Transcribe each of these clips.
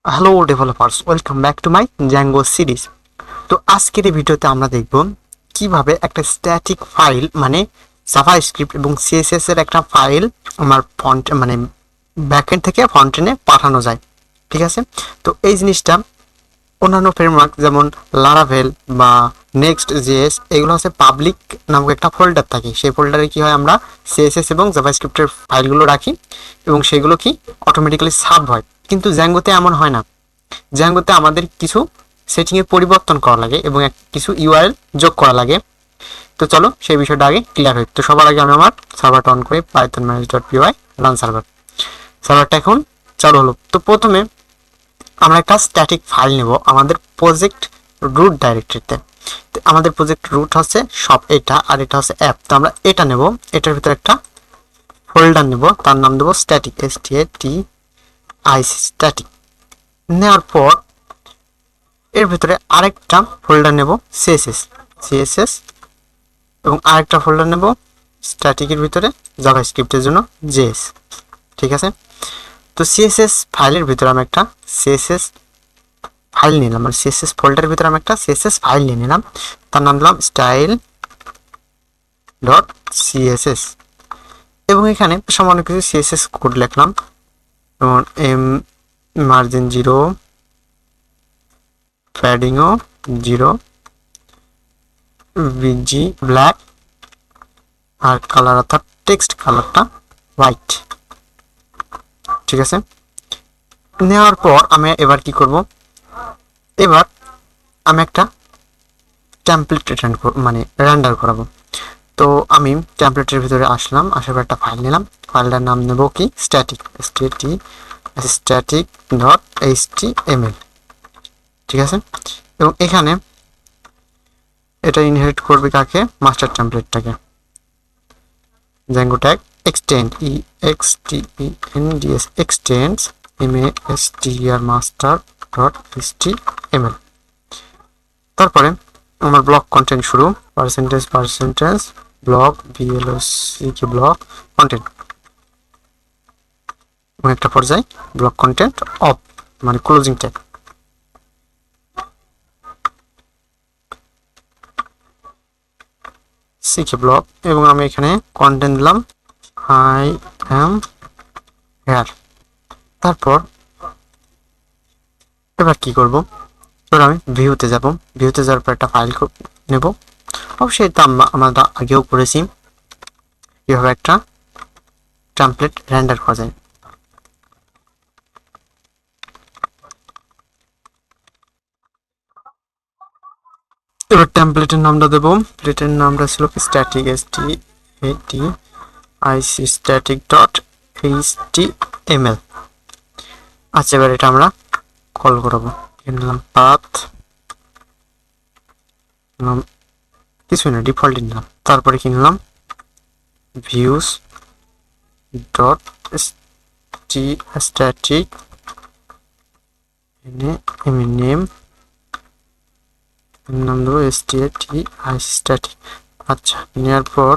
Hello developers, welcome back to my Zango series. তো আজকের এই ভিডিওতে আমরা দেখব কিভাবে একটা স্ট্যাটিক ফাইল মানে জাভাস্ক্রিপ্ট এবং সিএসএস এর একটা ফাইল আমার ফন্ট মানে ব্যাকএন্ড থেকে ফ্রন্ট-এন্ডে পাঠানো যায়। ঠিক আছে, তো এই জিনিসটা অন্যান্য ফ্রেমওয়ার্ক যেমন লারাভেল বা নেক্সট জেএস এগুলো হচ্ছে পাবলিক নামক একটা ফোল্ডার থাকে। সেই ফোল্ডারে কি হয়, আমরা সিএসএস এবং জাভাস্ক্রিপ্টের ফাইলগুলো রাখি এবং সেগুলো কি অটোমেটিক্যালি সাব হয়। কিন্তু জ্যাঙ্গোতে এমন হয় না। জ্যাঙ্গোতে আমাদের কিছু সেটিংয়ে পরিবর্তন করা লাগে এবং কিছু ইউআরএল যোগ করা লাগে। তো চলো সেই বিষয়টা আগে ক্লিয়ার হয়। তো সবার আগে আমি আমার সার্ভারটা অন করি, পাইথন manage.py রান সার্ভার। সার্ভারটা এখন চালু হলো। তো প্রথমে আমরা একটা স্ট্যাটিক ফাইল নেব আমাদের প্রজেক্ট রুট ডাইরেক্টরিতে। আমাদের প্রজেক্ট রুট হচ্ছে সব এটা, আর এটা হচ্ছে অ্যাপ। তো আমরা এটা নেব, এটার ভিতরে একটা ফোল্ডার নেব, তার নাম দেবো স্ট্যাটিক, স্ট্যাটিক। নেওয়ার পর এর ভিতরে আরেকটা ফোল্ডার নেব সিএসএস এবং আরেকটা ফোল্ডার নেব স্ট্যাটিকের ভিতরে জাভাস্ক্রিপ্টের জন্য জেএস। ঠিক আছে, তো সিএসএস ফাইলের ভিতরে আমি একটা সিএসএস ফাইল নিলাম, মানে সিএসএস ফোল্ডারের ভিতরে আমি একটা সিএসএস ফাইল নিয়ে নিলাম, তার নাম দিলাম স্টাইল ডট সিএসএস এবং এখানে সামান্য কিছু সিএসএস কোড লিখলাম, যেমন মার্জিন 0, প্যাডিংও 0, বিজি ব্ল্যাক, আর কালার অর্থাৎ টেক্সট কালারটা হোয়াইট। ঠিক আছে, নেওয়ার পর আমি এবার কি করব, এবার আমি একটা টেমপ্লেট রেন্ডার করাবো। তো আমি টেমপ্লেটের ভিতরে আসলাম, আসার পর একটা ফাইল নিলাম, ফাইলটার নাম নেব কি স্ট্যাটিক ডট এইচটিএমএল। ঠিক আছে, এবং এখানে এটা ইনহেরিট করবে কাকে, মাস্টার টেমপ্লেটটাকে। Django tag extend extends master dot html। তারপরে আমার ব্লক কন্টেন্ট শুরু, percentage block block block content এবং একটা পর্যায়ে ব্লক কন্টেন্ট অফ মানে ক্লোজিং ট্যাগ। সিকে ব্লক এবং আমি এখানে কন্টেন্ট দিলাম আই অ্যাম হেয়ার। তারপর এবার কি করব, এবার আমি ভিউতে যাব, ভিউতে যাওয়ার পর একটা ফাইল নেব। অবশ্যই এটা আমরা আগেও করেছি, এভাবে একটা টেমপ্লেট রেন্ডার করা যায়। এবার টেমপ্লেটের নামটা দেব, প্লেটের নামটা ছিল স্ট্যাটিক স্ট্যাটিক ডট এইচটিএমএল। আচ্ছা, এবার এটা আমরা কল করাবো। নিলাম পাথ, কিছু না, ডিফল্ট নিলাম। তারপরে কি নিলাম, ভিউস ডট স্ট্যাটিক নেম, নাম দেবো স্ট্যাটিক। আচ্ছা, নেওয়ার পর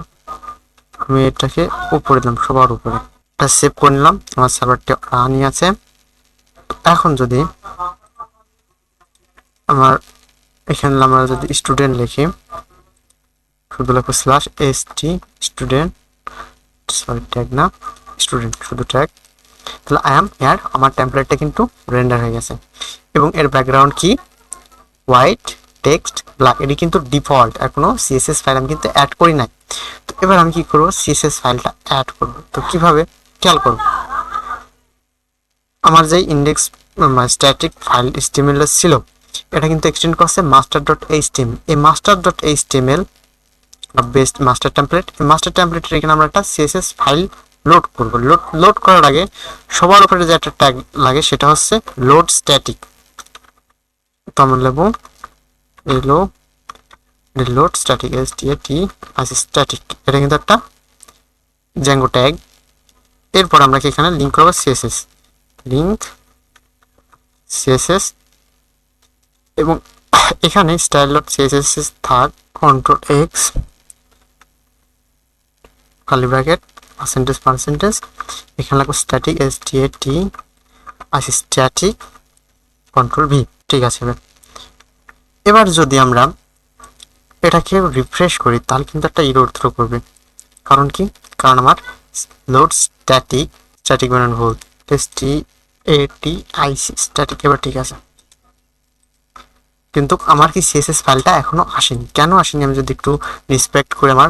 আমি এটাকে উপরে দিলাম, সবার উপরে। এটা সেভ করে নিলাম, আমার সার্ভারটি রানই আছে। এখন যদি আমার এখানে আমরা যদি স্টুডেন্ট লিখি, শুধু লিখবো /st স্টুডেন্ট, সরি ট্যাগ না, স্টুডেন্ট শুধু ট্যাগ, তাহলে আই অ্যাম হেয়ার আমার টেমপ্লেটটা কিন্তু রেন্ডার হয়ে গেছে। এবং এর ব্যাকগ্রাউন্ড কি, হোয়াইট টেক্সট ব্ল্যাক। এটি কিন্তু ডিফল্ট, এখনো সিএসএস ফাইল আমি কিন্তু অ্যাড করি নাই। তো এবার আমি কি করবো, সিএসএস ফাইলটা অ্যাড করব। তো কিভাবে খেয়াল করব, আমার যে ইন্ডেক্স স্ট্যাটিক ফাইল HTML ছিল, এটা কিন্তু এক্সটেন্ড করছে মাস্টার ডট এইচটিএমএল। এই master dot HTML best master template, এই মাস্টার টেমপ্লেটের এখানে আমরা একটা সিএসএস ফাইল লোড করব। লোড করার আগে সবার উপরে যে একটা ট্যাগ লাগে সেটা হচ্ছে লোড স্ট্যাটিক। তো আমরা নেবো লোড স্ট্যাটিক স্ট্যাটিক, এটা কিন্তু একটা জ্যাঙ্গো ট্যাগ। এরপর আমরা কি এখানে লিঙ্ক করবো সিএসএস এবং এখানে স্টাইল ডট সিএসএস থাক, control X curly bracket percentage, এখানে লাগবে স্ট্যাটিক স্ট্যাটিক কন্ট্রোল ভি। ঠিক আছে, এবার যদি আমরা এটাকে রিফ্রেশ করি তাহলে কিন্তু একটা এরর থ্রো করবে। কারণ কি? কারণ আমার লোড স্ট্যাটিক, স্ট্যাটিক মানে ভুল, STATIC স্ট্যাটিক। এবার ঠিক আছে, কিন্তু আমার কি সিএসএস ফাইলটা এখনো আসেনি। কেন আসেনি? আমি যদি একটু রিসপেক্ট করে আমার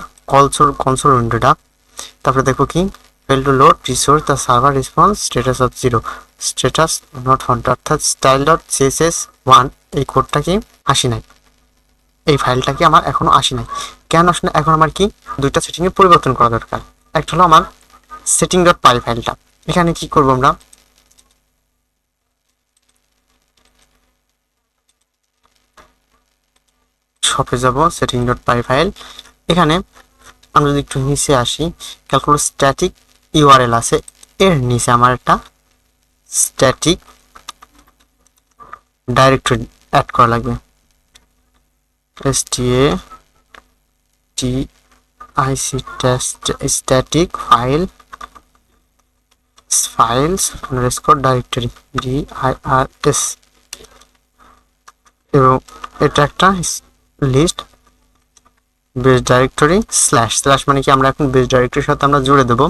কনসোল উইন্ডোটা, তারপরে দেখো কি fail to load resource the server response status of 0, status not found, অর্থাৎ স্টাইল ডট সিএসএস 1 এই কোডটা কি আসি নাই, এই ফাইলটা কি আমার এখনো আসি নাই। কেন আসে না? এখন আমার কি দুইটা সেটিংয়ে পরিবর্তন করা দরকার। একটা হলো আমার সেটিং ডট পাই ফাইলটা, এখানে কি করব আমরা, শপে যাব, সেটিং ডট পাই ফাইল, এখানে আমরা যদি একটু নিচে আসি, ক্যালকুলেট স্ট্যাটিক ইউআরএল আছে, এর নিচে আমার একটা স্ট্যাটিক ডাইরেক্টরি অ্যাড করা লাগবে, STATIC static files underscore directory DIRS, এবং এটা একটা লিস্ট বেস ডাইরেক্টরি স্ল্যাশ মানে কি আমরা এখন বেস ডাইরেক্টরির সাথে আমরা জুড়ে দেবো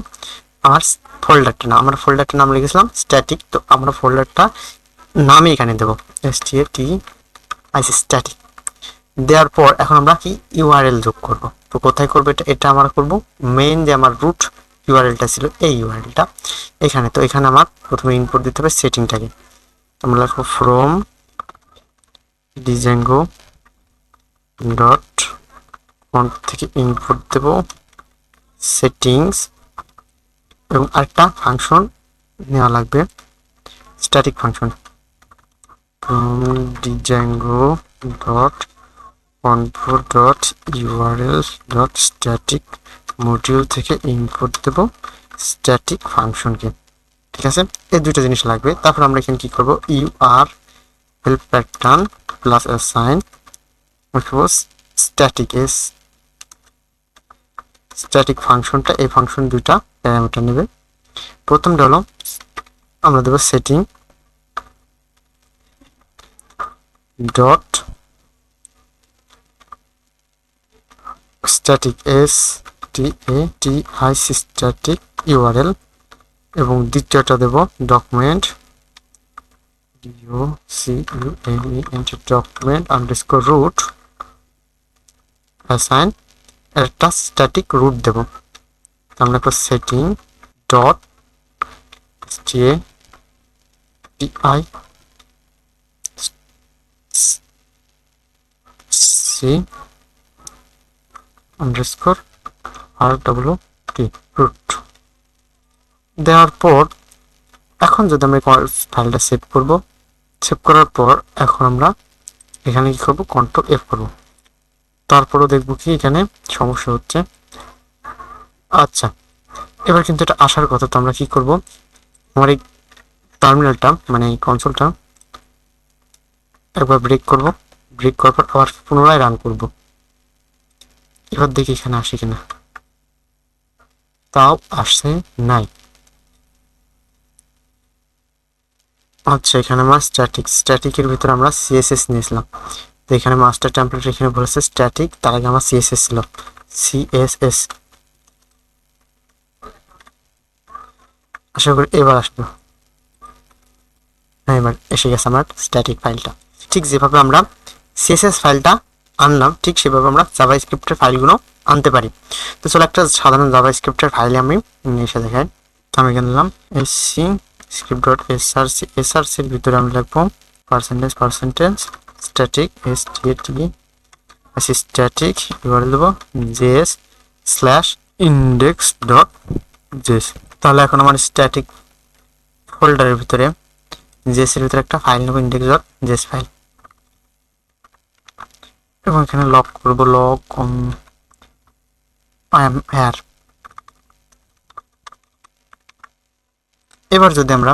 আমার ফোল্ডারটা নাম। আমরা ফোল্ডারটার নাম লিখেছিলাম স্ট্যাটিক, তো আমরা ফোল্ডারটা নামই এখানে দেবো STATIC স্ট্যাটিক। দেওয়ার পর এখন আমরা কি ইউআরএল যোগ করব। তো কোথায় করবো এটা? এটা আমরা করব মেইন যে আমার রুট ইউআরএলটা ছিল এই ইউআরএলটা এখানে। তো এখানে আমার প্রথমে ইনপুট দিতে হবে সেটিংটাকে, আমরা লিখবো ফ্রম ডিজাঙ্গো ডট ফন্ট থেকে ইনপুট দেব সেটিংস, এবং আরেকটা ফাংশন নেওয়া লাগবে static function, from Django dot conf dot URL dot static module থেকে ইনপুট দেব স্ট্যাটিক ফাংশনকে। ঠিক আছে, এই দুইটা জিনিস লাগবে। তারপর আমরা এখানে কি করব, UR help pattern plus assign static static ফাংশনটা, এই ফাংশন দুইটা প্যারামিটার নেবে। প্রথমটা হলো আমরা দেব setting dot static STATIC static URL, এবং দ্বিতীয়টা দেব document document underscore root assign একটা স্ট্যাটিক রুট দেব। আমরা একটা setting dot STATIC underscore RWT root দেওয়ার পর এখন যদি আমরা ফাইলটা সেভ করব, সেভ করার পর এখন আমরা এখানে কি করব, কন্ট্রোল F করব। তারপরও দেখব কি এখানে সমস্যা হচ্ছে। আচ্ছা, এবার কিন্তু এটা আসার কথা। তো আমরা কি করব, আমার এই টার্মিনালটা মানে এই কনসোলটা একবার ব্রেক করব, ব্রেক করার পর আবার পুনরায় রান করব। এবার দেখি এখানে আসে কিনা, তাও আসছে নাই। আচ্ছা, এখানে আমার স্ট্যাটিকের ভিতরে আমরা সিএসএস নিয়েছিলাম, তো এখানে মাস্টার টেমপ্লেট এখানে বলেছে স্ট্যাটিক, তার আগে আমার সিএসএস ছিল সিএসএস। আশা করি এবার আসবে। হ্যাঁ, এবার এসে গেছে আমার স্ট্যাটিক ফাইলটা। ঠিক যেভাবে আমরা সিএসএস ফাইলটা আনলাম, ঠিক সেভাবে আমরা জাভাস্ক্রিপ্টের ফাইলগুলো আনতে পারি। তো চলো একটা সাধারণ জাভাস্ক্রিপ্টের ফাইলে আমি এসে দেখাই। তো আমি এখানে নিলাম এসসি স্ক্রিপ্ট ডট এসআরসির ভিতরে আমি লিখবো পার্সেন্টেজ স্ট্যাটিক স্ট্যাটিক এবারে দেবো JS slash index dot JS. তাহলে এখন আমার স্ট্যাটিক ফোল্ডারের ভিতরে জেএস এর ভিতরে একটা ফাইল নেবো ইন্ডেক্স ডট জেএস ফাইল, এবং এখানে লগ করব লগ আই এম হেয়ার। এবার যদি আমরা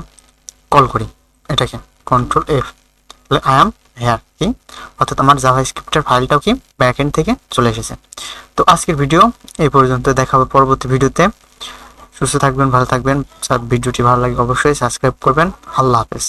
কল করি এটাকে কন্ট্রোল F, তাহলে আই এম হেয়ার কি, অর্থাৎ আমার জাভাস্ক্রিপ্টের ফাইলটাও কি ব্যাকএন্ড থেকে চলে এসেছে। তো আজকের ভিডিও এই পর্যন্ত, দেখা হবে পরবর্তী ভিডিওতে। সুস্থ থাকবেন, ভালো থাকবেন। ভিডিওটি ভালো লাগে অবশ্যই সাবস্ক্রাইব করবেন। আল্লাহ হাফেজ।